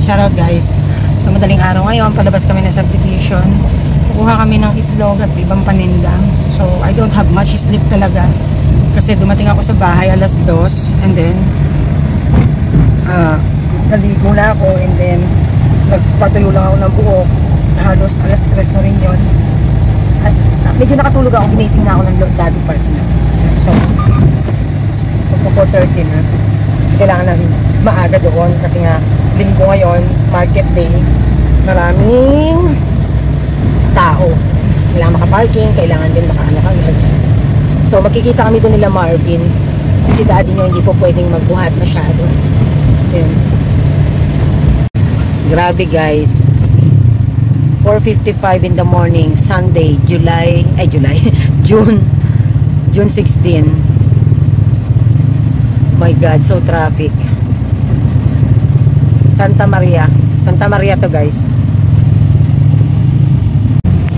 Shoutout guys. So madaling araw ngayon, palabas kami ng subdivision. Kukuha kami ng itlog at ibang paninda. So I don't have much sleep talaga. Kasi dumating ako sa bahay alas 2 and then naligo na ako and then nagpatuyo lang ako ng buhok. Halos alas 3 na rin yun. At medyo nakatulog ako, ginising na ako ng Daddy Park na. So magpo 4:30 na. Kasi kailangan namin maaga doon kasi nga linggo ngayon, market day, maraming tao. Kailangan makaparking, kailangan din makaano kami. So magkikita kami doon nila Marvin. Kasi si Daddy nyo hindi po pwedeng magbuhat masyado. Ayan. Grabe guys. 4:55 in the morning, Sunday, June 16. My God, so traffic. Santa Maria to guys.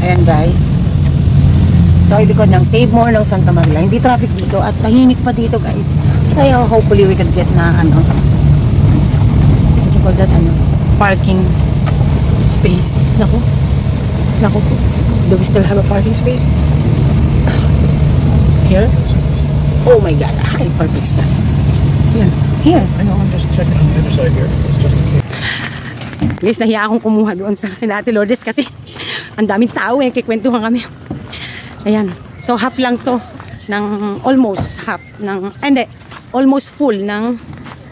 Ayan guys. Ito ay likod ng Save More ng Santa Maria. Hindi traffic dito at tahimik pa dito guys. Kaya hopefully we can get na what you call that, parking space. Naku po. Do we still have a parking space? Here? Oh my God, ay perfect spot. Here. I know, I'm just checking on the other side here. Just in case. Guys, nahiya akong kumuha doon sa kila Ate Lourdes kasi ang daming tao kikwentuhan kami. Ayan. So half lang to ng almost full ng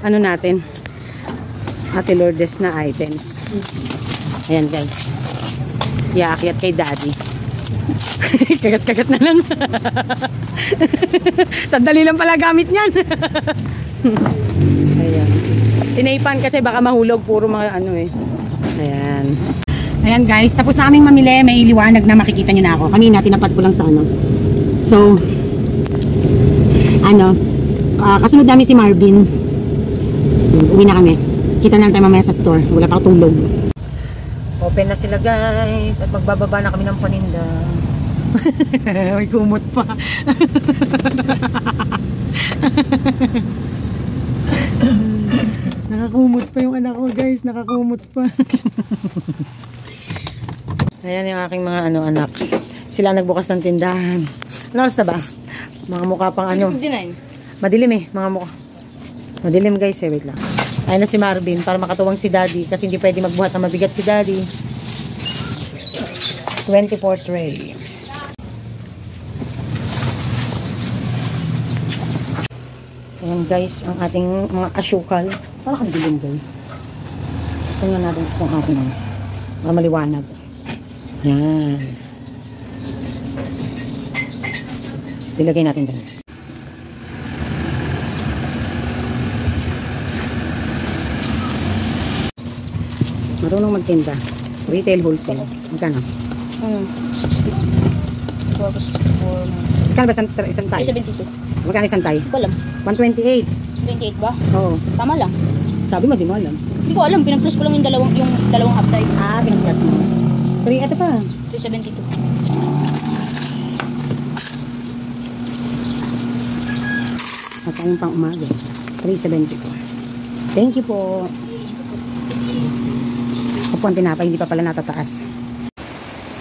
natin. Ate Lourdes na items. Ayan guys. Iakyat kay Daddy. Kagat-kagat na lang. Sandali lang pala gamit niyan. Ayan. Tinaypan kasi baka mahulog, puro mga Ayan. Ayan guys, tapos na aming mamili. May liwanag na, makikita nyo na ako. Kanina tinapat ko lang sa So kasunod namin si Marvin. Uwi na kami. Kita na tayo mamaya sa store. Wala pa ako tulog. Open na sila guys. At magbababa na kami ng paninda. May kumot pa. Nakakumot pa yung anak ko guys. Nakakumot pa. Ayan yung aking mga anak. Sila nagbukas ng tindahan. Ano oras na ba? Mga mukha pang 59. Madilim mga mukha. Madilim guys wait lang. Ayan na si Marvin para makatuwang si Daddy. Kasi hindi pwede magbuhat na mabigat si Daddy. 24 tray. Ayan guys, ang ating mga asukal. Parang kadilim guys. Tingnan natin itong ating para maliwanag. Yan. Dilagay natin dyan. Marunong magtinda. Retail, wholesale. Magkano? Magkano ba isang tay? 72. Magkano isang tay? Ko alam. 128. 28 ba? Oo. Tama lang. Sabi mo, di mo alam. Hindi ko alam. Pinag-plus ko lang yung dalawang half time. Pinag-plus mo. 3, ito pa. 372. At ang pang umaga. 374. Thank you po. Opo, ang tinapay, hindi pa pala natataas.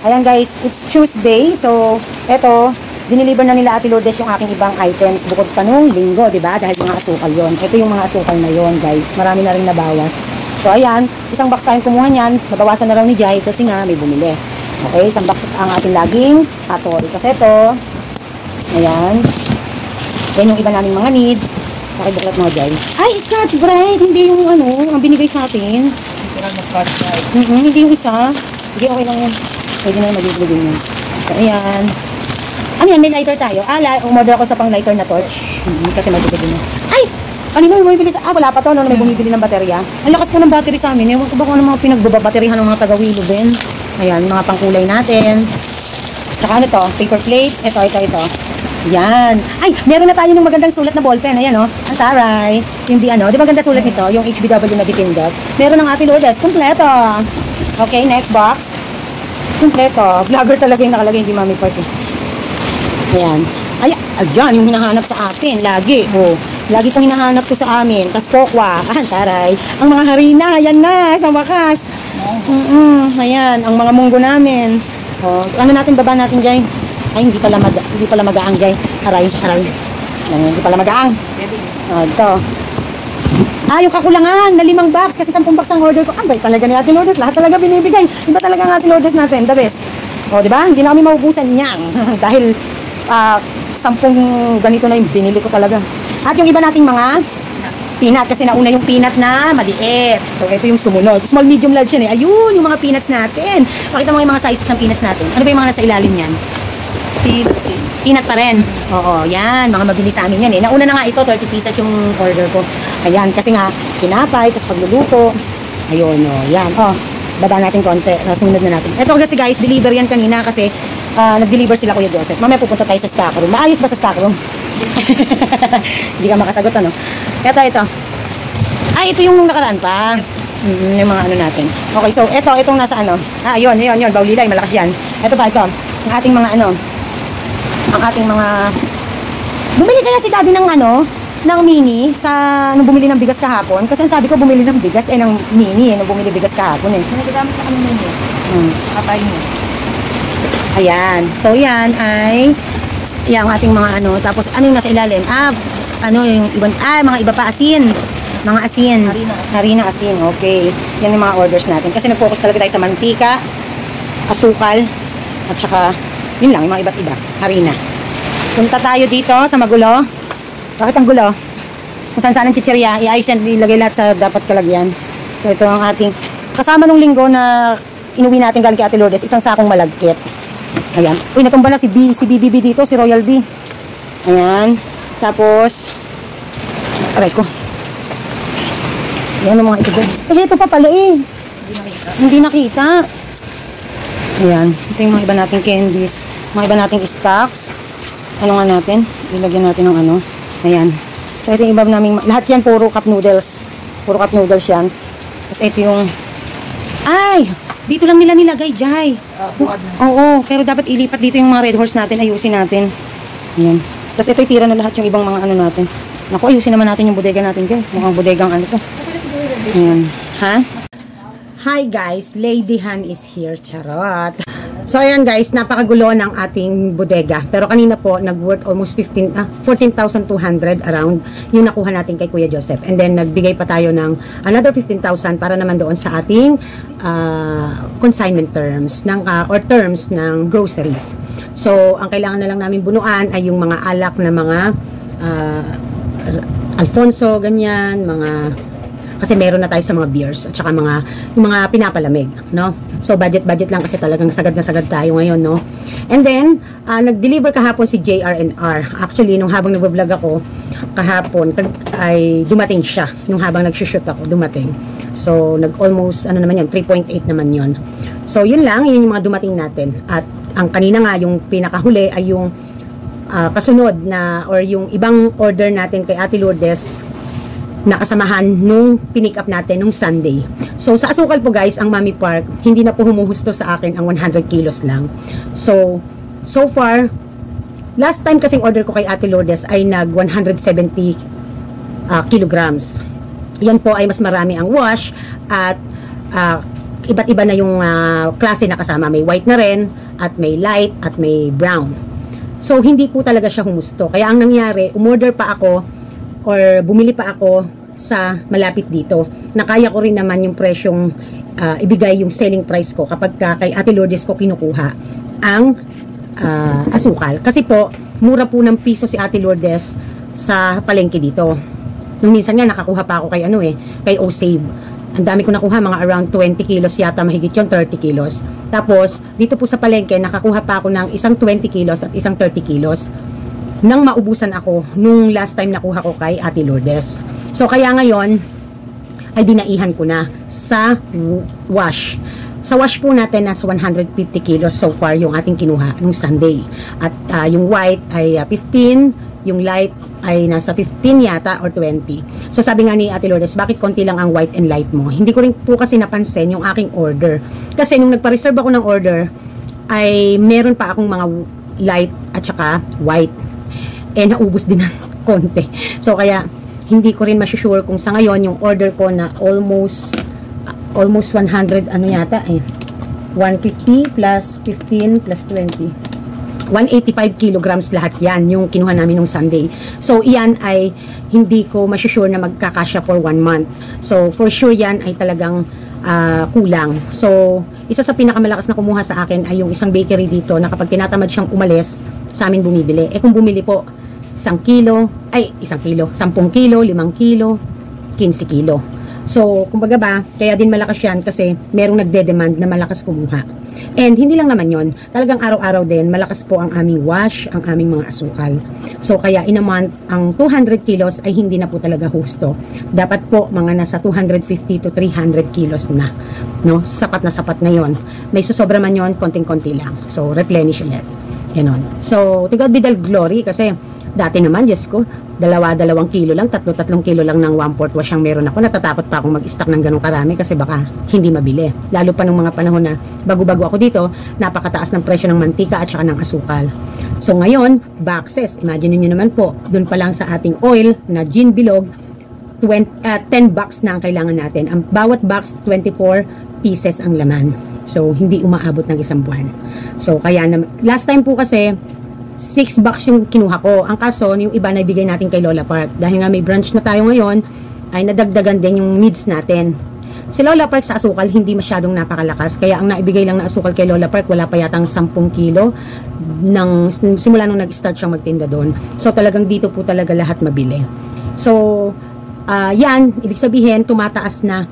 Ayan guys, it's Tuesday. So, eto, diniliver na nila Ate Lourdes yung aking ibang items bukod pa nung linggo, diba? Dahil mga asukal yon. Ito yung mga asukal na yon guys. Marami na rin nabawas. So, ayan, isang box tayong kumuha niyan. Nabawasan na raw ni Jai kasi nga may bumili. Okay, isang box ang ating laging katol. Kasi ito, ayan, yan yung iba naming mga needs. Pakibuklat mo, Jai. Ay, Scotch Brite! Hindi yung ang binigay sa atin. Hindi yung isa. Hindi, okay lang yun. Pwede na yung magiging yun. So, ayan. Ano yan? May lighter tayo. Umorder ako sa pang lighter na torch. Kasi magiging yun. Ay! Kanina may bumibili sa... wala pa to. May bumibili ng baterya. Ang lakas po ng battery sa amin. Ewan ko ba kung ano mga pinagbabaterihan ng mga taga-Willow din. Ayan, mga pangkulay natin. Tsaka ano to? Paper plate. Ito. Yan. Ay, meron na tayo ng magandang sulat na ballpen. Ayan, ang taray. Hindi di maganda sulat nito? Yung HBW na dipindot. Meron ng Ate Lourdes. Kompleto. Okay, next box. Kompleto. Vlogger talaga yung nakalagay, hindi Mami Party. Ayan. Ayan, yung hinahanap sa atin. Lagi. Lagi kong hinahanap to sa amin. Tas kokwa, taray. Ang mga harina, yan na, sa wakas. Ayan, ang mga munggo namin. Oh, ano natin, baba natin, Jay? Ay, hindi pala magaang, Jay. Aray. Hindi pala magaang. Oh, ito. Yung kakulangan na 5 box kasi 10 box ang order ko. Abay, talaga ni Ate Lourdes. Lahat talaga binibigay. Iba talaga ang Ate Lourdes natin. The best. O, diba? Hindi na kami maubusan niyang. Dahil 10 ganito na yung binili ko talaga. At yung iba nating mga peanut. Kasi nauna yung peanut na maliit. So, ito yung sumunod. Small, medium, large yan eh. Ayun, yung mga peanuts natin. Pakita mo yung mga sizes ng peanuts natin. Ano ba yung mga nasa ilalim yan? Peanut pa rin. Oo, yan. Mga mabili sa amin yan eh. Nauna na nga ito, 30 pieces yung order ko. Ayan, kasi nga, kinapay, tapos pagluluto. Ayun, yan. Baba natin konti. Sunod na natin. Ito kasi guys, deliver yan kanina kasi nag-deliver sila Kuya Joseph. Mamaya pupunta tayo sa stock room. Maayos ba sa stock room? Hindi ka makasagot, ano? Ito. Ay, ito yung nakaraan pa. Yung mga ano natin. Okay, so itong nasa ano. Yun. Baulilay, malakas yan. Ito pa, ito. Ang ating mga ano. Ang ating mga... Bumili kaya si daddy ng ano, ng mini nung bumili ng bigas kahapon. Kasi sabi ko bumili ng bigas, ng mini nung bumili bigas kahapon eh. Nagagamit na kami mini. Kapay mo. Ayan. So yan ay yung ating mga ano. Tapos ano yung nasa ilalim? Yung ibang, mga iba pa asin. Mga asin. Harina asin. Okay. Yan yung mga orders natin. Kasi nag-focus talaga tayo sa mantika, asukal, at saka yun lang, yung mga iba't iba. Harina. Punta tayo dito sa magulo. Bakit ang gulo? Kung saan ang chichirya, iayos yan, ilagay lahat sa dapat kalagyan. So ito ang ating, kasama nung linggo na inuwi natin galing kay Ate Lourdes, isang sakong malagkit. Ayan. Uy, natumba na si BBB dito, si Royal B. Ayan. Tapos, aray ko. Ayan ang mga ito. Ito pa pala eh. Hindi nakita. Ayan. Ito yung mga iba nating candies. Mga iba nating stocks. Ano nga natin? Ilagyan natin ng ano. Ayan. So, ito yung iba namin. Lahat yan puro cup noodles. Puro cup noodles yan. Tapos ito yung... Ay! Dito lang nila nilagay, Jai. Oo. Pero dapat ilipat dito yung mga Red Horse natin. Ayusin natin. Ayan. Tapos ito itira na lahat yung ibang mga ano natin. Naku, ayusin naman natin yung bodega natin, Jai. Mukhang bodegang ano to. Ayan. Ha? Hi guys, Lady Han is here. Charot. So ayan guys, napakagulo ng ating bodega. Pero kanina po, nag-worth almost 14,200 around yung nakuha natin kay Kuya Joseph. And then nagbigay pa tayo ng another 15,000 para naman doon sa ating consignment terms or terms ng groceries. So ang kailangan na lang namin bunuan ay yung mga alak na mga Alfonso, ganyan, kasi meron na tayo sa mga beers at saka yung mga pinapalamig, no? So budget lang kasi talagang sagad na sagad tayo ngayon, no? And then nag-deliver kahapon si JR&R. Actually, nung habang nagvo-vlog ako kahapon, ay dumating siya. Nung habang nagsushoot ako, dumating. So nag-almost 3.8 naman 'yon. So yun lang, yun yung mga dumating natin. At ang kanina nga yung pinakahuli ay yung kasunod na or yung ibang order natin kay Ate Lourdes nakasamahan nung pinick up natin nung Sunday. So sa asukal po guys, ang Mami Park hindi na po humuhusto sa akin ang 100 kilos lang. So far, last time kasing order ko kay Ate Lourdes ay nag 170 kilograms. Yan po ay mas marami ang wash at iba't iba na yung klase na kasama. May white na rin at may light at may brown. So hindi po talaga siya humusto. Kaya ang nangyari, umorder pa ako or bumili pa ako sa malapit dito. Nakaya ko rin naman yung presyong ibigay yung selling price ko kapag kay Ate Lourdes ko kinukuha ang asukal. Kasi po, mura po ng piso si Ate Lourdes sa palengke dito. Nung minsan nga nakakuha pa ako kay O-Save. Ang dami ko nakuha, mga around 20 kilos yata, mahigit yung 30 kilos. Tapos, dito po sa palengke, nakakuha pa ako ng isang 20 kilos at isang 30 kilos. Nang maubusan ako nung last time nakuha ko kay Ate Lourdes. So kaya ngayon ay dinaihan ko na sa wash. Sa wash po natin nasa 150 kilos so far yung ating kinuha nung Sunday. At yung white ay 15, yung light ay nasa 15 yata or 20. So sabi nga ni Ate Lourdes, bakit konti lang ang white and light mo? Hindi ko rin po kasi napansin yung aking order. Kasi nung nagpa-reserve ako ng order ay meron pa akong mga light at saka white. Naubos din ng konti. So kaya hindi ko rin masusure kung sa ngayon yung order ko na almost 100 ano yata 150 plus 15 plus 20 185 kilograms lahat yan yung kinuha namin nung Sunday. So iyan ay hindi ko masusure na magkakasya for 1 month. So for sure yan ay talagang kulang. So isa sa pinakamalakas na kumuha sa akin ay yung isang bakery dito na kapag tinatamad siyang umalis sa amin bumibili. Kung bumili po 1 kilo, 10 kilo, 5 kilo, 15 kilo. So, kumbaga ba, kaya din malakas yan kasi merong nagde-demand na malakas kumuha. And hindi lang naman yon, talagang araw-araw din, malakas po ang aming wash, ang aming mga asukal. So, kaya in a month, ang 200 kilos ay hindi na po talaga husto. Dapat po mga nasa 250 to 300 kilos na. No? Sapat na yon. May susobra man yon, konting-konti lang. So, replenish ulit. Ganon. So, to God be the glory kasi dati naman, Diyos ko, 2 kilo lang, 3 kilo lang ng 1/4 wash ang meron ako. Natatakot pa akong mag-stock ng ganong karami kasi baka hindi mabili. Lalo pa nung mga panahon na bago-bago ako dito, napakataas ng presyo ng mantika at saka ng asukal. So ngayon, boxes. Imagine niyo naman po, dun pa lang sa ating oil na gin bilog, 10 box na ang kailangan natin. Ang bawat box, 24 pieces ang laman. So, hindi umaabot ng 1 buwan. So, kaya last time po kasi, 6 box yung kinuha ko. Ang kaso, yung iba na ibigay natin kay Lola Park. Dahil nga may branch na tayo ngayon, ay nadagdagan din yung needs natin. Si Lola Park sa asukal, hindi masyadong napakalakas. Kaya ang naibigay lang na asukal kay Lola Park, wala pa yatang 10 kilo simula nung nag-start siyang magtinda doon. So, talagang dito po talaga lahat mabili. So, yan, ibig sabihin, tumataas na,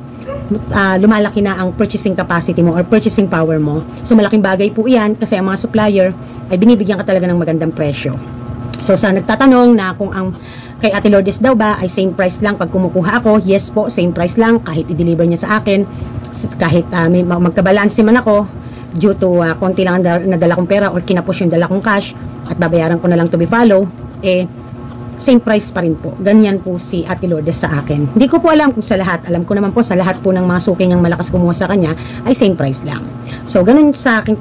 lumalaki na ang purchasing capacity mo or purchasing power mo. So, malaking bagay po yan kasi ang mga supplier ay binibigyan ka talaga ng magandang presyo. So, sa nagtatanong na kung ang kay Ate Lourdes daw ba ay same price lang pag kumukuha ako, yes po, same price lang kahit i-deliver niya sa akin, kahit may magkabalanse man ako due to konti lang ang nadala kong pera or kinapos yung dala kong cash at babayaran ko na lang to be follow, same price pa rin po. Ganyan po si Ate Lourdes sa akin. Hindi ko po alam kung sa lahat. Alam ko naman po sa lahat po ng mga suki niyang malakas kumuha sa kanya ay same price lang. So, ganun sa akin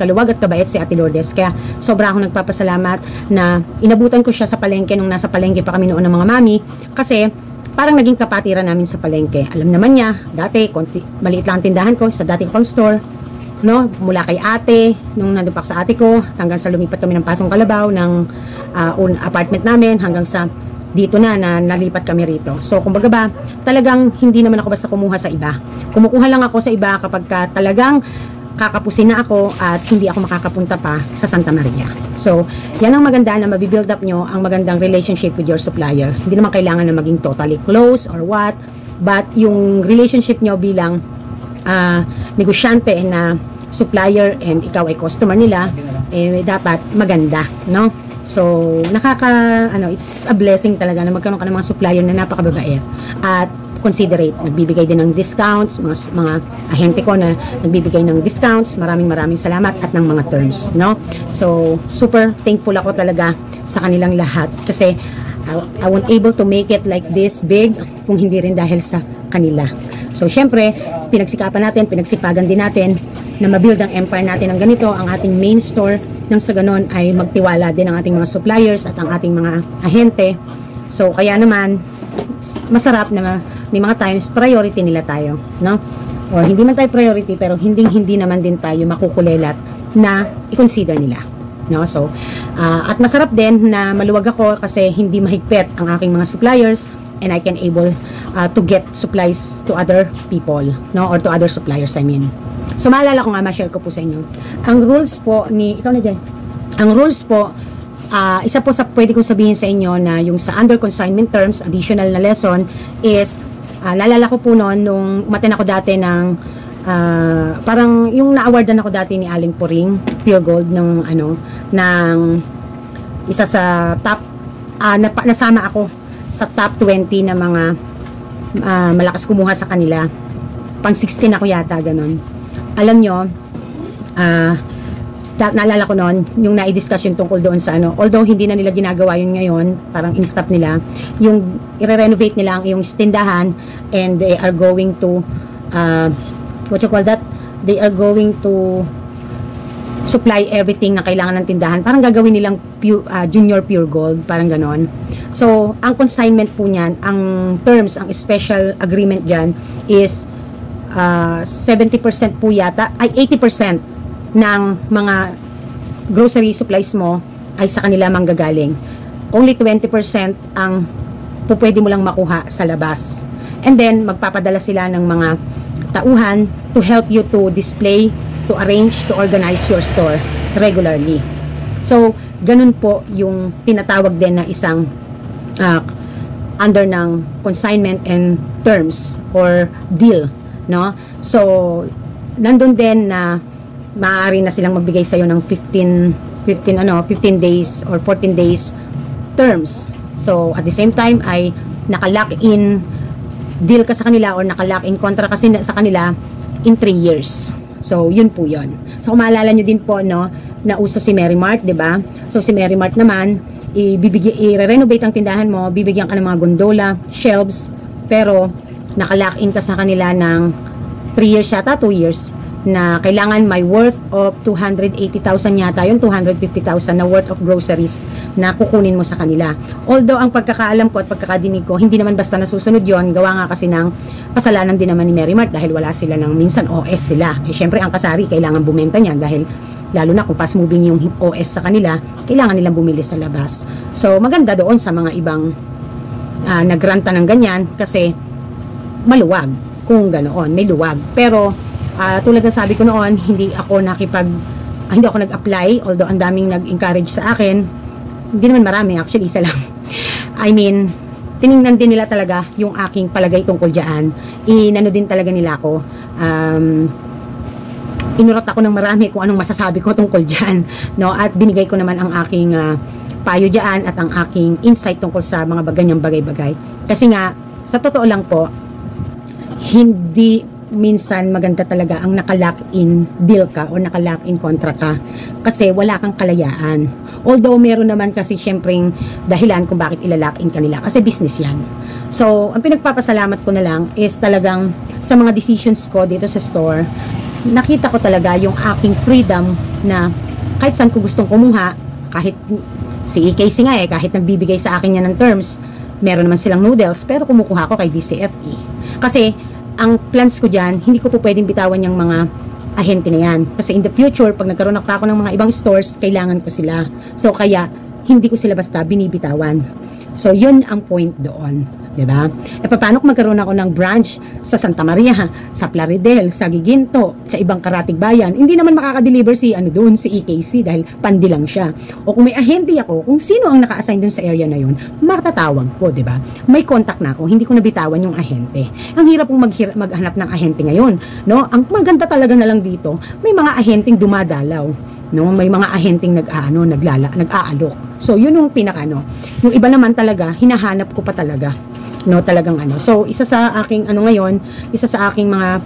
kaluwag at kabait si Ate Lourdes. Kaya sobra akong nagpapasalamat na inabutan ko siya sa palengke nung nasa palengke pa kami noon ng mga mami. Kasi parang naging kapatiran namin sa palengke. Alam naman niya, dati, maliit lang ang tindahan ko sa dating pang store. No, mula kay ate, nung nandun pa sa ate ko, hanggang sa lumipat kami ng Pasong Kalabaw ng apartment namin, hanggang sa dito na nalipat kami rito. So, kumbaga ba, talagang hindi naman ako basta kumuha sa iba. Kumukuha lang ako sa iba kapag talagang kakapusin na ako at hindi ako makakapunta pa sa Santa Maria. So, yan ang maganda na mabibuild up nyo ang magandang relationship with your supplier. Hindi naman kailangan na maging totally close or what, but yung relationship nyo bilang negosyante na supplier and ikaw ay customer nila, dapat maganda, no? So, it's a blessing talaga na magkaroon ka ng mga supplier na napakababait at considerate. Nagbibigay din ng discounts, mga ahente ko na nagbibigay ng discounts. Maraming salamat at ng mga terms, no? So, super thankful ako talaga sa kanilang lahat kasi I won't able to make it like this big kung hindi rin dahil sa kanila. So, syempre, pinagsipagan din natin na mabuild ang empire natin ng ganito, ang ating main store, nang sa ganon ay magtiwala din ang ating mga suppliers at ang ating mga ahente. So, kaya naman, masarap na may mga times priority nila tayo, no? Or hindi man tayo priority, pero hindi naman din tayo makukulelat na i-consider nila, no? So, at masarap din na maluwag ako kasi hindi mahigpit ang aking mga suppliers and I can able to get supplies to other people, no? Or to other suppliers, I mean. So, maalala ko nga, ma-share ko po sa inyo. Ang rules po ikaw na dyan. Ang rules po, isa po sa pwede kong sabihin sa inyo na yung sa under consignment terms, additional na lesson is, naalala ko po noon, nung umaten ako dati ng, parang yung na-awardan ako dati ni Aling Puring, Pure Gold, ng isa sa top, nasama ako sa top 20 na mga malakas kumuha sa kanila. Pang 16 ako yata, ganun. Alam nyo, naalala ko noon, yung na-discuss yung tungkol doon sa although hindi na nila ginagawa yun ngayon, parang in-stop nila, yung i-renovate nila ang iyong tindahan and they are going to, what you call that? They are going to supply everything na kailangan ng tindahan. Parang gagawin nilang junior pure gold, parang ganon. So, ang consignment po niyan, ang terms, ang special agreement dyan is 70% po yata, ay 80% ng mga grocery supplies mo ay sa kanila manggagaling. Only 20% ang pwede mo lang makuha sa labas. And then, magpapadala sila ng mga tauhan to help you to display, to arrange, to organize your store regularly. So, ganun po yung tinatawag din na isang under ng consignment and terms or deal, no? So, nandun din na maaari na silang magbigay sa'yo ng 15 days or 14 days terms. So, at the same time ay naka-lock in deal ka sa kanila or naka-lock in contract kasi sa kanila in 3 years. So, yun po yun. So, kung maalala nyo din po, no, na uso si Mary Mart, diba? So, si Mary Mart naman, i-renovate ang tindahan mo, bibigyan ka ng mga gondola, shelves, pero naka-lock in ka sa kanila ng 3 years yata, 2 years, na kailangan may worth of 280,000 yata, yung 250,000 na worth of groceries na kukunin mo sa kanila. Although, ang pagkakaalam ko at pagkakadinig ko, hindi naman basta nasusunod yon, gawa nga kasi ng kasalanan din naman ni Mary Mart dahil wala sila ng minsan OS sila. Eh, syempre, ang kasari, kailangan bumenta niyan dahil lalo na kung fast moving yung OS sa kanila, kailangan nilang bumili sa labas. So, maganda doon sa mga ibang nagranta ng ganyan kasi maluwag kung ganoon, may luwag. Pero, tulad ng sabi ko noon, hindi ako nag-apply, although ang daming nag-encourage sa akin. Hindi naman marami, actually, isa lang. I mean, tiningnan din nila talaga yung aking palagay tungkol dyan. Inano din talaga nila ako. Inurat ako ng marami kung anong masasabi ko tungkol dyan, no? At binigay ko naman ang aking payo dyan at ang aking insight tungkol sa mga ganyang bagay-bagay. Kasi nga, sa totoo lang po, hindi minsan maganda talaga ang naka-lock-in deal ka o naka-lock-in contract ka kasi wala kang kalayaan. Although meron naman kasi syempreng dahilan kung bakit ila-lock-in kanila kasi business yan. So, ang pinagpapasalamat ko na lang is talagang sa mga decisions ko dito sa store, nakita ko talaga yung aking freedom na kahit saan ko gustong kumuha, kahit si EKC nga kahit nagbibigay sa akin yan ng terms, meron naman silang noodles, pero kumukuha ko kay DCFE. Kasi, ang plans ko dyan, hindi ko po pwedeng bitawan yung mga ahente na yan. Kasi in the future, pag nagkaroon ako ng mga ibang stores, kailangan ko sila. So, kaya, hindi ko sila basta binibitawan. So, yun ang point doon. Diba? E paano kung magkaroon ako ng branch sa Santa Maria, sa Plaridel, sa Giginto, sa ibang karatig bayan? Hindi naman makaka-deliver si si EKC dahil pandi lang siya. O kung may ahente ako, kung sino ang naka-assign dun sa area na yun, matatawag ko, diba? May contact na ako, hindi ko nabitawan yung ahente. Ang hirap pong maghanap ng ahente ngayon, no? Ang maganda talaga na lang dito, may mga ahenteng dumadalaw. No, may mga ahenteng nag-aalok. So, yun yung pinaka-ano. Yung iba naman talaga, hinahanap ko pa talaga. No, talagang ano. So, isa sa aking isa sa aking mga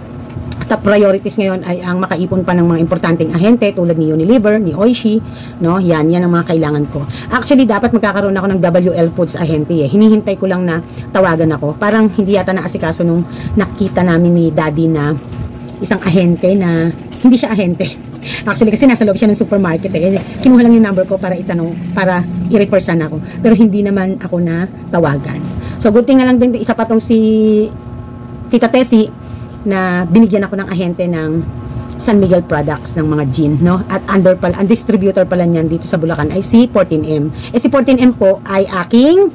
top priorities ngayon ay ang makaipon pa ng mga importanteng ahente tulad ni Unilever, ni Oishi, no? Yan ang mga kailangan ko. Actually, dapat magkakaroon ako ng WL Foods ahente eh. Hinihintay ko lang na tawagan ako. Parang hindi yata naasikaso nung nakita namin ni Daddy na isang ahente na hindi siya ahente. Actually, kasi nasa loob siya ng supermarket eh. Kinuha lang yung number ko para itanong, para i-refer sana ako. Pero hindi naman ako na tawagan. So, good thing na lang din, isa pa tong si Tita Tessie na binigyan ako ng ahente ng San Miguel products ng mga gin, no? At ang distributor pala niyan dito sa Bulacan ay si 14M. Eh, si 14M po ay aking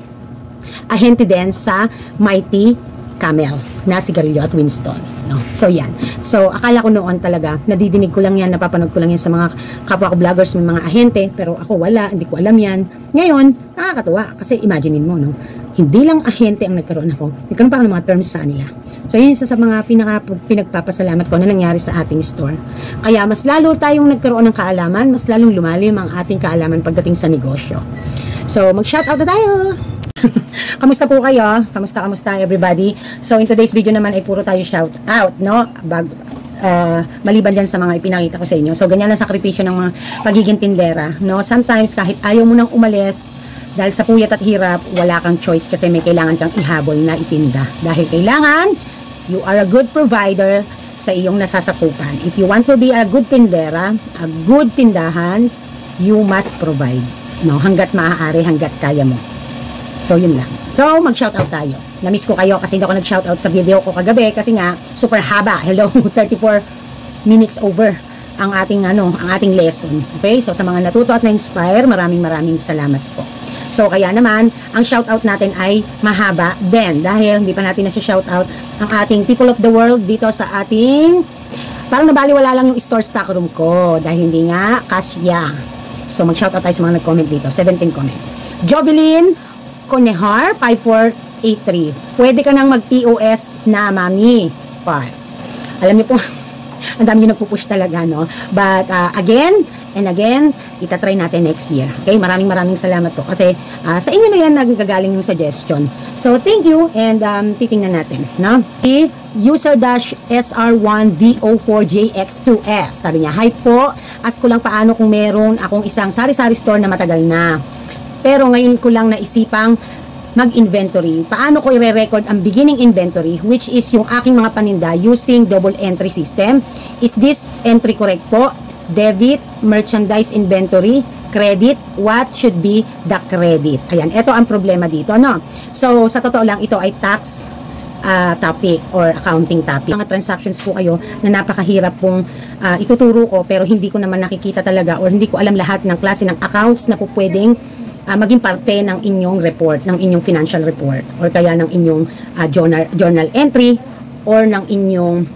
ahente din sa Mighty Camel na sigarilyo at Winston, no? So, yan. So, akala ko noon talaga, nadidinig ko lang yan, napapanood ko lang yan sa mga kapwa ko vloggers, may mga ahente, pero ako wala, hindi ko alam yan. Ngayon, nakakatuwa, kasi imaginein mo, no? Hindi lang ahente ang nagkaroon pa ako ng mga terms sa nila. So, yun isa sa mga pinagpapasalamat ko na nangyari sa ating store. Kaya, mas lalo tayong nagkaroon ng kaalaman, mas lalong lumalim ang ating kaalaman pagdating sa negosyo. So, mag-shoutout na tayo! Kamusta po kayo? Kamusta everybody? So in today's video naman ay puro tayo shout out, no? Maliban dyan sa mga ipinakita ko sa inyo. So ganyan ang sakripisyo ng mga pagiging tindera, no? Sometimes kahit ayaw mo nang umalis dahil sa puyat at hirap, wala kang choice kasi may kailangan kang ihabol na itinda. Dahil kailangan you are a good provider sa iyong nasasakupan. If you want to be a good tindera, a good tindahan, you must provide, no? Hanggat maaari, hanggat kaya mo. So, yun lang. So, mag-shoutout tayo. Na-miss ko kayo kasi hindi ako nag-shoutout sa video ko kagabi kasi nga, super haba. Hello, 34 minutes over ang ating lesson. Okay? So, sa mga natuto at na-inspire, maraming salamat po. So, kaya naman, ang shoutout natin ay mahaba din dahil hindi pa natin na-shoutout ang ating people of the world dito sa ating, parang nabaliwala lang yung store stock room ko dahil hindi nga kasya. So, mag-shoutout tayo sa mga nag-comment dito. 17 comments. Jovelyn Conehar, 5483. Pwede ka nang mag-POS na, Mami. Part. Alam niyo po, ang dami yung nagpupush talaga, no? But, again, and again, itatry natin next year. Okay? Maraming salamat po. Kasi, sa inyo na yan nagagaling yung suggestion. So, thank you, and titingnan natin, no? User-SR1VO4JX2S. Sabi niya, hi po, ask ko lang paano kung meron akong isang sari-sari store na matagal na. Pero ngayon ko lang naisipang mag-inventory. Paano ko i-record ang beginning inventory, which is yung aking mga paninda using double entry system? Is this entry correct po? Debit, merchandise inventory, credit, what should be the credit? Ayan, ito ang problema dito, no? So, sa totoo lang, ito ay tax topic or accounting topic. Mga transactions po kayo na napakahirap pong ituturo ko pero hindi ko naman nakikita talaga or hindi ko alam lahat ng klase ng accounts na po pwedeng maging parte ng inyong report, ng inyong financial report or kaya ng inyong journal entry or ng inyong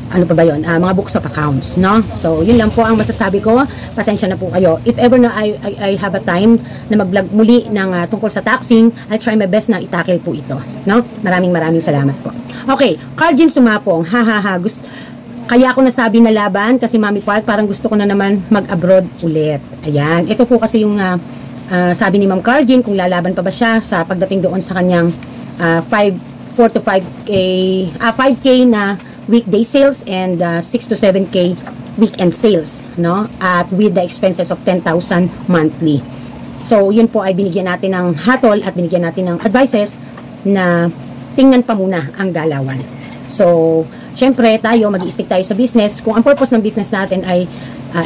ano pa ba yun? Mga books of accounts, no? So, yun lang po ang masasabi ko. Pasensya na po kayo. If ever na I have a time na mag-vlog muli ng tungkol sa taxing, I'll try my best na itakil po ito, no? Maraming salamat po. Okay, Carlin Sumapong, kaya ako nasabi na laban kasi Mami Park, parang gusto ko na naman mag-abroad ulit. Ayan, ito po kasi yung sabi ni Ma'am Carlin, kung lalaban pa ba siya sa pagdating doon sa kanyang 4 to 5K, 5K na weekday sales and 6 to 7K weekend sales, no? At with the expenses of 10,000 monthly. So, yun po ay binigyan natin ng hatol at binigyan natin ng advices na tingnan pa muna ang galawan. So, syempre tayo, mag-i-stick tayo sa business. Kung ang purpose ng business natin ay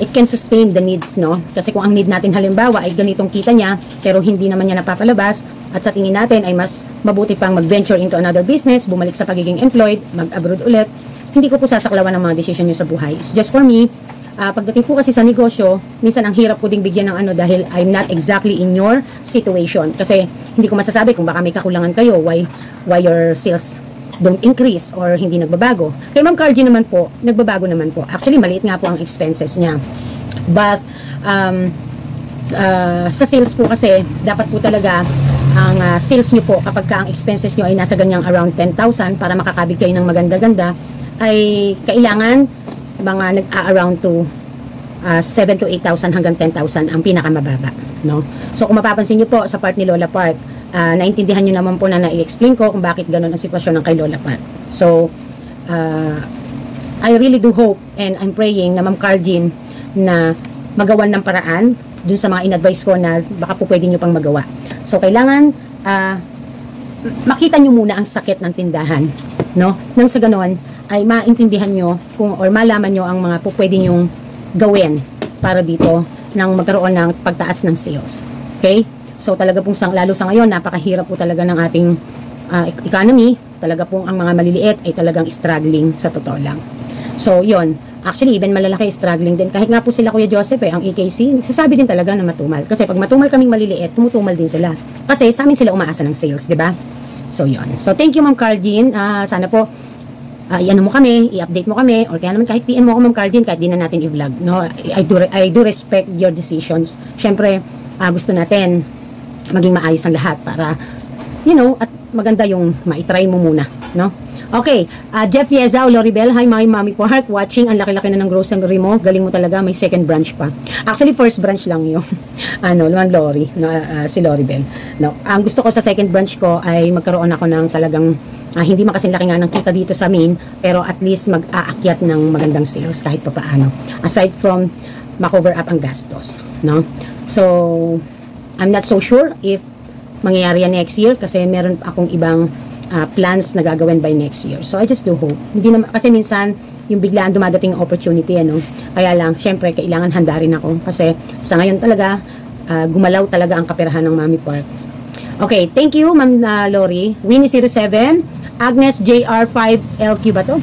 it can sustain the needs, no? Kasi kung ang need natin halimbawa ay ganitong kita niya, pero hindi naman niya napapalabas, at sa tingin natin ay mas mabuti pang mag-venture into another business, bumalik sa pagiging employed, mag-abroad ulit, hindi ko po sasaklawan ng mga decision nyo sa buhay. It's just for me, pagdating po kasi sa negosyo, minsan ang hirap ko ding bigyan ng dahil I'm not exactly in your situation. Kasi hindi ko masasabi kung baka may kakulangan kayo, why your sales don't increase or hindi nagbabago. Kay Ma'am Cargie naman po, nagbabago naman po. Actually, maliit nga po ang expenses niya. But, sa sales po kasi, dapat po talaga ang sales nyo po, kapag ka ang expenses nyo ay nasa ganyang around 10,000 para makakabig kayo ng maganda-ganda, ay kailangan mga nag-around to 7 to 8,000 hanggang 10,000 ang pinakamababa, no? So, kung mapapansin nyo po sa part ni Lola Park, naintindihan nyo naman po na na-explain ko kung bakit ganun ang sitwasyon ng kay Lola Park. So, I really do hope and I'm praying na Ma'am Carlin na magawan ng paraan dun sa mga in-advise ko na baka po pwede nyo pang magawa. So, kailangan makita nyo muna ang sakit ng tindahan, no? Nang sa ganon ay maintindihan nyo kung, or malaman nyo ang mga po pwede nyong gawin para dito nang magkaroon ng pagtaas ng sales. Okay? So, talaga pong lalo sa ngayon, napakahirap po talaga ng ating economy. Talaga pong ang mga maliliit ay talagang struggling sa totoo lang. So, yon. Actually, even malalaki struggling din. Kahit nga po sila Kuya Joseph, ang EKC, nagsasabi din talaga na matumal. Kasi pag matumal kaming maliliit, tumutumal din sila. Kasi sa amin sila umaasa ng sales, di ba? So, yon. So, thank you Ma'am Carlin. Sana po, i-ano mo kami, i-update mo kami, or kaya naman kahit PM mo ako Ma'am Carlin, kahit di na natin i-vlog. No? I do respect your decisions. Siyempre, gusto natin maging maayos ang lahat para, at maganda yung maitry mo muna, no? Okay, Jeff Piezao, Loribel, hi Mami Park, watching, ang laki-laki na ng grocery mo, galing mo talaga, may second branch pa. Actually, first branch lang yung, Lori, si Loribel. No, ang gusto ko sa second branch ko ay magkaroon ako ng talagang, hindi makasinlaki nga ng kita dito sa main, pero at least mag-aakyat ng magandang sales kahit pa paano. Aside from, makover up ang gastos, no? So, I'm not so sure if mangyayari yan next year kasi meron akong ibang plans na gagawin by next year. So, I just do hope. Hindi naman, kasi minsan, yung biglaan dumadating opportunity, Kaya lang, syempre, kailangan handa rin ako. Kasi, sa ngayon talaga, gumalaw talaga ang kaperahan ng Mami Park. Okay, thank you Ma'am Lori. Winnie 07, Agnes JR5LQ ba to?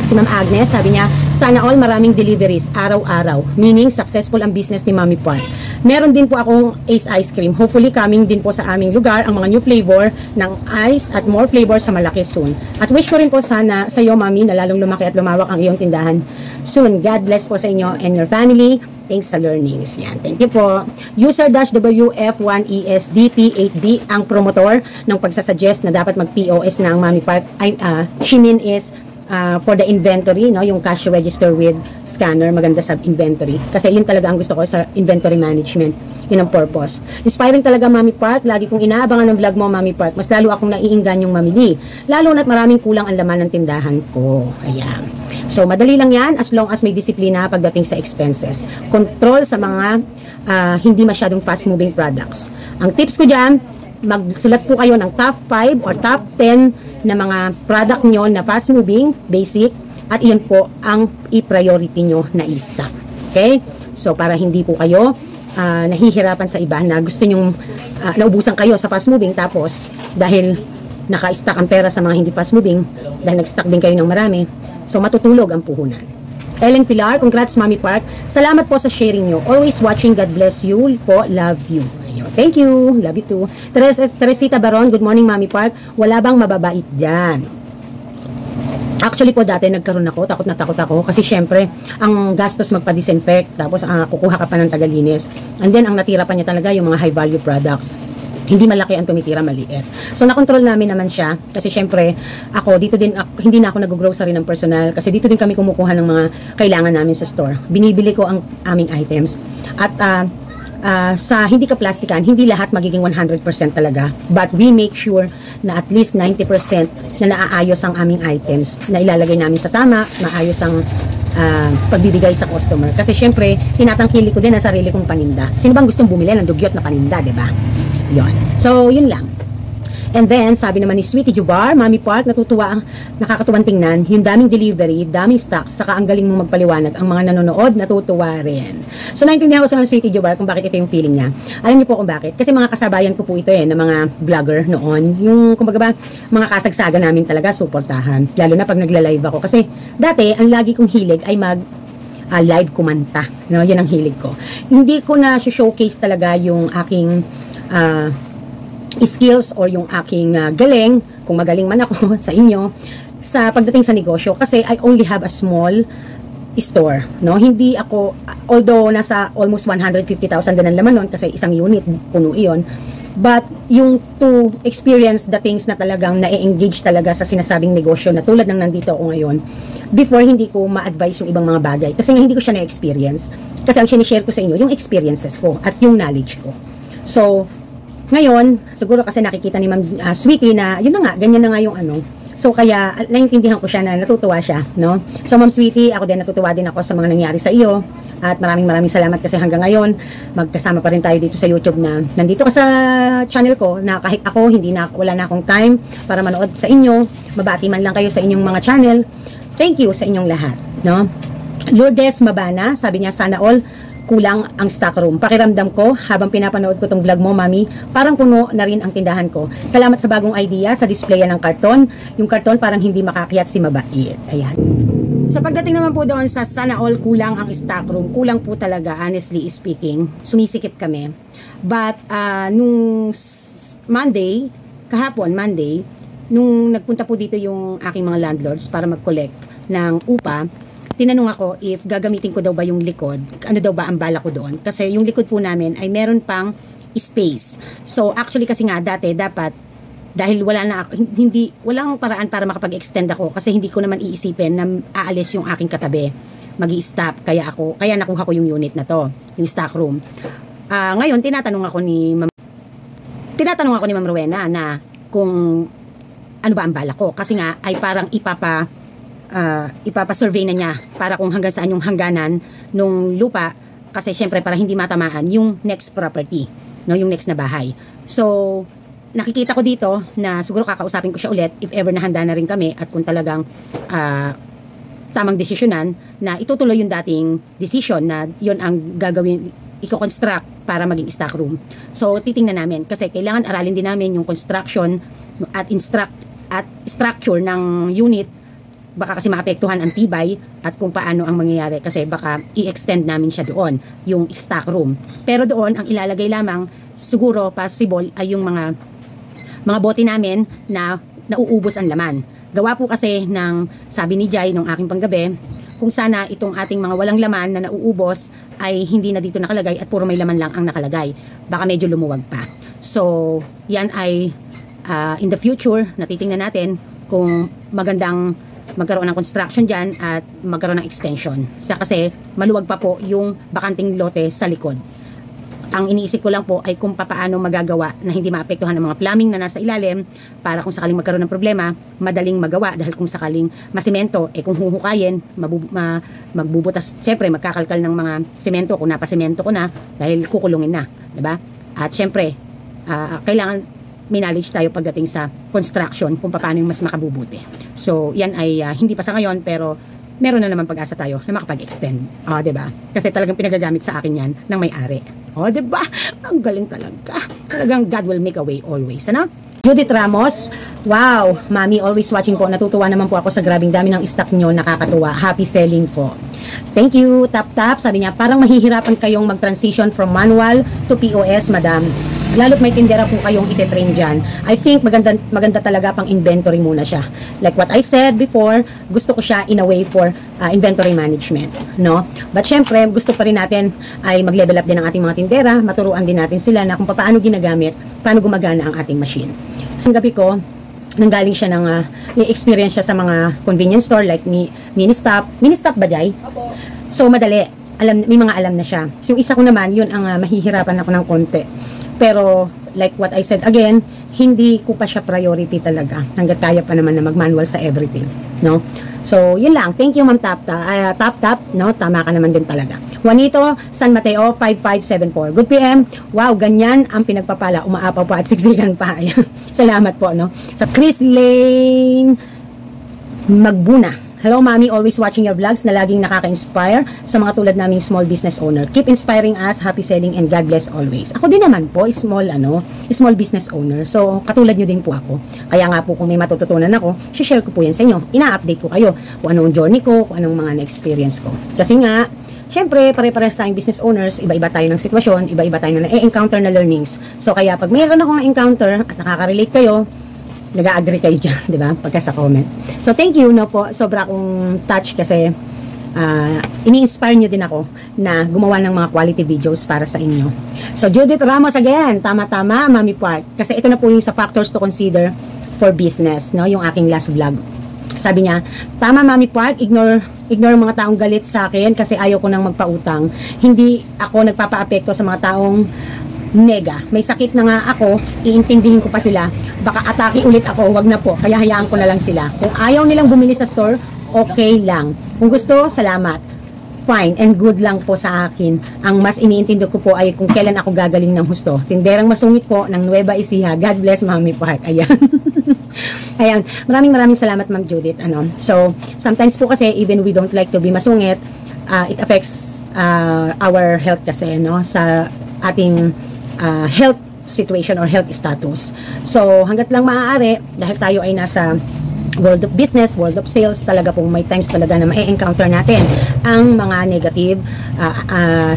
Si Ma'am Agnes, sabi niya, sana all maraming deliveries, araw-araw. Meaning, successful ang business ni Mami Park. Meron din po akong Ace Ice Cream. Hopefully, coming din po sa aming lugar ang mga new flavor ng ice at more flavor sa malaki soon. At wish ko rin po sana sa iyo, Mami, na lalong lumaki at lumawak ang iyong tindahan soon. God bless po sa inyo and your family. Thanks sa learnings. Yan. Thank you po. User-WF1ESDP8D ang promotor ng pagsasuggest na dapat mag-POS ng Mami Park. She mean is for the inventory, no, yung cash register with scanner, maganda sa inventory. Kasi yun talaga ang gusto ko sa inventory management. Yun ang purpose. Inspiring talaga, Mami Park. Lagi kong inaabangan ng vlog mo, Mami Park. Mas lalo akong naiinggan yung mamili. Lalo na't maraming kulang ang laman ng tindahan ko. Ayan. So, madali lang yan as long as may disiplina pagdating sa expenses. Control sa mga hindi masyadong fast-moving products. Ang tips ko dyan, magsulat po kayo ng top 5 or top 10 na mga product nyo na fast-moving, basic, at iyon po ang i-priority nyo na i-stock. Okay? So, para hindi po kayo nahihirapan sa iba na gusto nyong naubusan kayo sa fast-moving tapos dahil naka-stock ang pera sa mga hindi fast-moving, dahil nag-stock din kayo ng marami, so matutulog ang puhunan. Ellen Pilar, congrats Mami Park. Salamat po sa sharing nyo. Always watching. God bless you po. Love you. Thank you. Love you too. Teresita Baron, good morning Mami Park. Wala bang mababait dyan? Actually po dati nagkaroon ako, takot na takot ako kasi syempre ang gastos magpa-disinfect tapos kukuha ka pa ng tagalinis. And then ang natira pa niya talaga yung mga high value products. Hindi malaki ang tumitira, maliit. So nakontrol namin naman siya kasi syempre ako dito din hindi na ako nag-grocery ng personal kasi dito din kami kumukuha ng mga kailangan namin sa store. Binibili ko ang aming items at sa hindi ka plastikan, hindi lahat magiging 100% talaga. But we make sure na at least 90% na naaayos ang aming items, na ilalagay namin sa tama, maayos ang pagbibigay sa customer. Kasi syempre, tinatangkili ko din ang sarili kong paninda. Sino bang gustong bumili ng dugyot na paninda, diba? Yun. So, yun lang. And then, sabi naman ni Sweetie Jubar, Mami Park, nakakatuwang tingnan, yung daming delivery, daming stocks, saka ang galing mo magpaliwanag, ang mga nanonood, natutuwa rin. So, naintindihan ko sa Sweetie Jubar kung bakit ito yung feeling niya. Alam niyo po kung bakit? Kasi mga kasabayan ko po ito ng mga vlogger noon. Yung, kumbaga ba, mga kasagsaga namin talaga, suportahan. Lalo na pag nagla-live ako. Kasi, dati, ang lagi kong hilig ay live kumanta. No? Yan ang hilig ko. Hindi ko na showcase talaga yung aking skills or yung aking galing, kung magaling man ako sa inyo, sa pagdating sa negosyo. Kasi I only have a small store. No? Hindi ako, although nasa almost 150,000 din ang laman nun kasi isang unit, puno iyon. But yung to experience the things na talagang na-engage talaga sa sinasabing negosyo na tulad ng nandito ako ngayon, before hindi ko ma-advise yung ibang mga bagay. Kasi hindi ko siya na-experience. Kasi ang sinishare ko sa inyo, yung experiences ko at yung knowledge ko. So, ngayon, siguro kasi nakikita ni Ma'am Sweetie na, yun na nga, ganyan na nga yung ano. So, kaya, naiintindihan ko siya na natutuwa siya, no? So, Ma'am Sweetie, ako din, natutuwa din ako sa mga nangyari sa iyo. At maraming salamat kasi hanggang ngayon, magkasama pa rin tayo dito sa YouTube na nandito ka sa channel ko na kahit ako, wala na akong time para manood sa inyo. Mabati man lang kayo sa inyong mga channel. Thank you sa inyong lahat, no? Lourdes Mabana, sabi niya, sana all kulang ang stock room. Pakiramdam ko, habang pinapanood ko tong vlog mo, Mami, parang puno na rin ang tindahan ko. Salamat sa bagong idea sa display ng karton. Yung karton parang hindi makakiyat si Mabait. Ayan. So pagdating naman po doon sa sana all kulang ang stock room, kulang po talaga, honestly speaking. Sumisikip kami. But nung kahapon, Monday, nung nagpunta po dito yung aking mga landlords para mag-collect ng upa, tinanong ako if gagamitin ko daw ba yung likod, ano daw ba ang bala ko doon. Kasi yung likod po namin ay meron pang space. So actually kasi nga dati dapat, dahil walang paraan para makapag-extend ako kasi hindi ko naman iisipin na aalis yung aking katabi. Magi-stop, kaya nakuha ko yung unit na to, yung stock room. Ngayon tinatanong ako ni Ma'am Rowena na kung ano ba ang bala ko kasi nga ay parang ipapasurvey na niya para kung hanggang saan yung hangganan nung lupa kasi syempre para hindi matamaan yung next property, no, yung next na bahay. So nakikita ko dito na siguro kakausapin ko siya ulit if ever nahanda na rin kami at kung talagang tamang desisyonan na itutuloy yung dating decision na yon ang gagawin i-construct para maging stock room. So, titingnan namin kasi kailangan aralin din namin yung construction at structure ng unit. Baka kasi maapektuhan ang tibay at kung paano ang mangyayari kasi baka i-extend namin siya doon, yung stock room. Pero doon, ang ilalagay lamang siguro possible ay yung mga bote namin na nauubos ang laman. Gawa po kasi ng, sabi ni Jai nung aking panggabi, kung sana itong ating mga walang laman na nauubos ay hindi na dito nakalagay at puro may laman lang ang nakalagay. Baka medyo lumuwag pa. So, yan ay in the future, natitingnan natin kung magandang magkaroon ng construction dyan at magkaroon ng extension. Kasi maluwag pa po yung bakanting lote sa likod. Ang iniisip ko lang po ay kung paano magagawa na hindi maapektuhan ng mga plumbing na nasa ilalim para kung sakaling magkaroon ng problema, madaling magawa dahil kung sakaling masemento, kung huhukayin, magbubutas, syempre magkakalkal ng mga semento kung napasemento ko na dahil kukulungin na, diba? At syempre, kailangan may knowledge tayo pagdating sa construction kung paano yung mas makabubuti. So, yan ay hindi pa sa ngayon pero meron na naman pag-asa tayo na makapag-extend. Diba? Kasi talagang pinagagamit sa akin yan ng may-ari. Diba? Ang galing talaga. Talagang God will make a way always. Ano? Judith Ramos, wow, Mami, always watching po. Natutuwa naman po ako sa grabing dami ng stock nyo. Nakakatuwa. Happy selling po. Thank you, Tap. Sabi niya, parang mahihirapan kayong mag-transition from manual to POS, Madam. Lalo't may tindera po kayong ite-train dyan. I think maganda talaga pang inventory muna siya. Like what I said before, gusto ko siya in a way for inventory management, no? But syempre, gusto pa rin natin ay mag-level up din ang ating mga tindera, maturuan din natin sila na kung paano ginagamit, paano gumagana ang ating machine. Sa gabi ko, nanggaling siya ng may experience siya sa mga convenience store like Ministop. Ministop ba, Jai? So, madali. May mga alam na siya. So, yung isa ko naman, yun ang mahihirapan ako ng konti. Pero, like what I said again, hindi ko pa siya priority talaga. Hanggat kaya pa naman na mag-manual sa everything. No? So, yun lang. Thank you, Ma'am Tap. No? Tama ka naman din talaga. Juanito, San Mateo, 5574. Good PM. Wow, ganyan ang pinagpapala. Umaapaw pa at siksikan pa. Salamat po, no? Sa Chris Lane Magbuna. Hello, Mami. Always watching your vlogs na laging nakaka-inspire sa mga tulad naming small business owner. Keep inspiring us. Happy selling and God bless always. Ako din naman po, small business owner. So, katulad nyo din po ako. Kaya nga po kung may matututunan ako, share ko po yan sa inyo. Ina-update ko kayo kung anong journey ko, kung anong mga na-experience ko. Kasi nga, syempre, pare-parehas tayong business owners, iba-iba tayo ng sitwasyon, iba-iba tayo na encounter na learnings. So, kaya pag mayroon akong encounter at nakaka-relate kayo, nag-agree kayo dyan, di ba? Pagka sa comment. So, thank you, no po. Sobra akong touch kasi ini-inspire nyo din ako na gumawa ng mga quality videos para sa inyo. So, Judith Ramos again. Tama-tama, Mami Park. Kasi ito na po yung sa factors to consider for business, no? Yung aking last vlog. Sabi niya, tama, Mami Park, ignore mga taong galit sa akin kasi ayaw ko nang magpautang. Hindi ako nagpapa-apekto sa mga taong nega. May sakit na nga ako, iintindihin ko pa sila. Baka atake ulit ako, wag na po. Kaya hayaan ko na lang sila. Kung ayaw nilang bumili sa store, okay lang. Kung gusto, salamat. Fine and good lang po sa akin. Ang mas iniintindi ko po ay kung kailan ako gagaling ng husto. Tinderang masungit po ng Nueva Ecija. God bless, Mami Park. Ayan. Ayan. Maraming salamat, Ma'am Judith. So, sometimes po kasi, even we don't like to be masungit, it affects our health kasi, no? Sa ating health situation or health status. So, hanggat lang maaari, dahil tayo ay nasa world of business, world of sales, talaga pong may times talaga na ma-encounter natin ang mga negative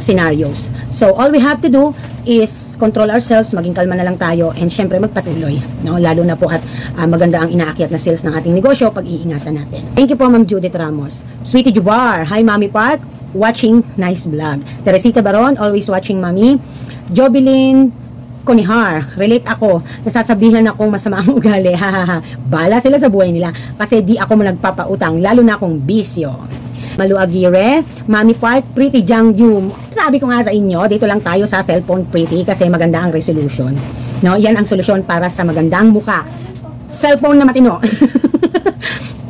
scenarios. So, all we have to do is control ourselves, maging kalma na lang tayo, and syempre magpatuloy. No? Lalo na po at maganda ang inaakyat na sales ng ating negosyo, pag-iingatan natin. Thank you po, Ma'am Judith Ramos. Sweetie Jubar, hi Mami Park, watching, nice vlog. Teresita Baron, always watching, Mami. Jobilin Conihar, relate ako. Nasasabihan akong masama ang ugali. Bala sila sa buhay nila kasi di ako nagpapautang, lalo na akong bisyo. Malu Aguirre, Mami Park, Pretty Jangju. Sabi ko nga sa inyo, dito lang tayo sa cellphone pretty kasi maganda ang resolution. No, yan ang solusyon para sa magandang muka. Cellphone na matino.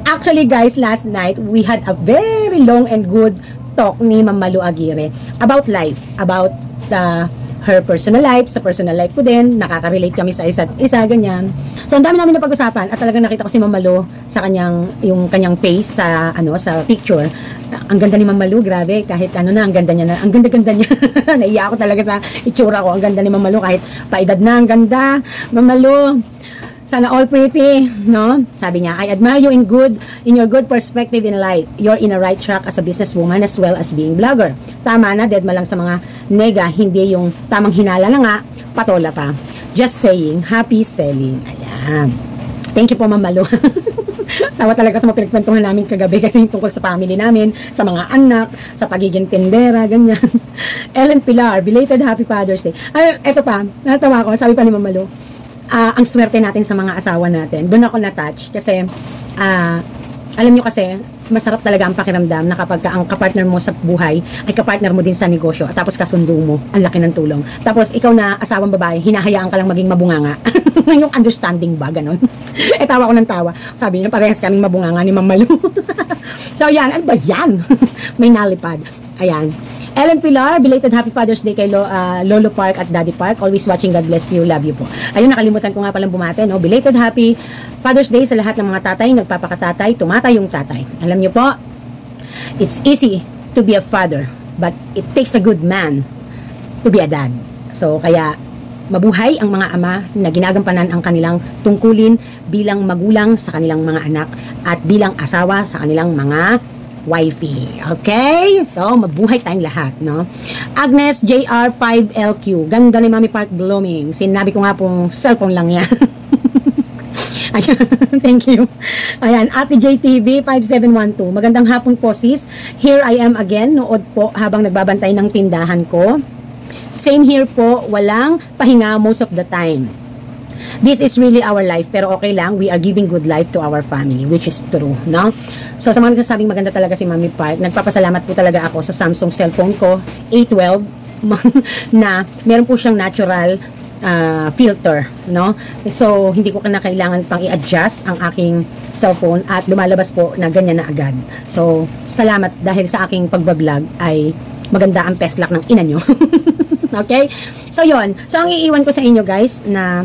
Actually guys, last night we had a very long and good talk ni Ma'am Malu Aguirre about life, about the her personal life, sa personal life ko din, nakaka-relate kami sa isa't isa, ganyan. So, ang dami namin na pag-usapan at talagang nakita ko si Ma'am Malu sa yung kanyang face sa, sa picture. Ang ganda ni Ma'am Malu, grabe, kahit ang ganda niya na, ang ganda-ganda niya. Naiya ako talaga sa itsura ko, ang ganda ni Ma'am Malu, kahit paedad na, ang ganda. Ma'am Malu, sana all pretty, no? Sabi niya, I admire you in your good perspective in life. You're in a right track as a businesswoman as well as being vlogger. Tama na, dead ma lang sa mga nega, hindi yung tamang hinala na nga, patola pa. Just saying, happy selling. Ayan. Thank you po, Ma'am Malu. Tawa talaga sa mga pinagkwentuhan namin kagabi kasi tungkol sa family namin, sa mga anak, sa pagiging tindera, ganyan. Ellen Pilar, belated Happy Father's Day. Ay, eto pa, natawa ko, sabi pa ni Ma'am Malu, ang swerte natin sa mga asawa natin. Doon ako na-touch kasi alam nyo kasi masarap talaga ang pakiramdam na kapag ang kapartner mo sa buhay ay kapartner mo din sa negosyo at tapos kasundo mo, ang laki ng tulong. Tapos ikaw na asawang babae, hinahayaan ka lang maging mabunganga. Yung understanding ba, ganun? Tawa ko ng tawa. Sabi niya, parehas kaming mabunganga ni Ma'am Malu. So yan, ano ba yan? May nalipad. Ayan. Ellen Pilar, belated Happy Father's Day kay Lolo Park at Daddy Park. Always watching, God bless you, love you po. Ayun, nakalimutan ko nga palang bumate, no? Belated Happy Father's Day sa lahat ng mga tatay, nagpapakatatay, tumatay yung tatay. Alam niyo po, it's easy to be a father, but it takes a good man to be a dad. So, kaya, mabuhay ang mga ama na ginagampanan ang kanilang tungkulin bilang magulang sa kanilang mga anak at bilang asawa sa kanilang mga wifey. Okay? So, mabuhay tayong lahat, no? Agnes JR 5LQ. Ganda ni Mami Park Blooming. Sinabi ko nga pong cellphone lang yan. Ayan. Thank you. Ayan. Ate JTV 5712. Magandang hapon po, sis. Here I am again. Nood po habang nagbabantay ng tindahan ko. Same here po. Walang pahinga most of the time. This is really our life, pero okay lang, we are giving good life to our family, which is true, no? So, sa mga nagsasabing maganda talaga si Mami Park, nagpapasalamat po talaga ako sa Samsung cellphone ko, A12, na meron po siyang natural filter, no? So, hindi ko na kailangan pang i-adjust ang aking cellphone at lumalabas po na ganyan na agad. So, salamat dahil sa aking pagbablog ay maganda ang peslak ng ina nyo. Okay? So, yon. So, ang iiwan ko sa inyo, guys, na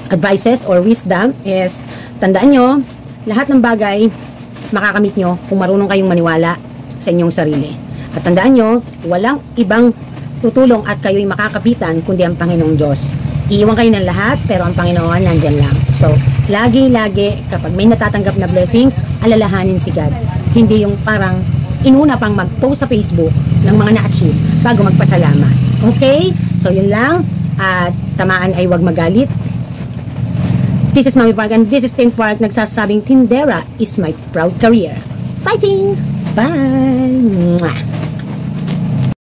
advices or wisdom is, tandaan nyo, lahat ng bagay makakamit nyo kung marunong kayong maniwala sa inyong sarili. At tandaan nyo, walang ibang tutulong at kayo'y makakapitan kundi ang Panginoong Diyos. Iiwan kayo ng lahat, pero ang Panginoon nandyan lang. So, lagi-lagi kapag may natatanggap na blessings, alalahanin si God. Hindi yung parang inuna pang mag-post sa Facebook ng mga na-achieve bago magpasalamat. Okay? So, yun lang. At tamaan ay huwag magalit. This is Mami Park and this is Tim Park nagsasabing Tindera is my proud career. Fighting! Bye! Mwah!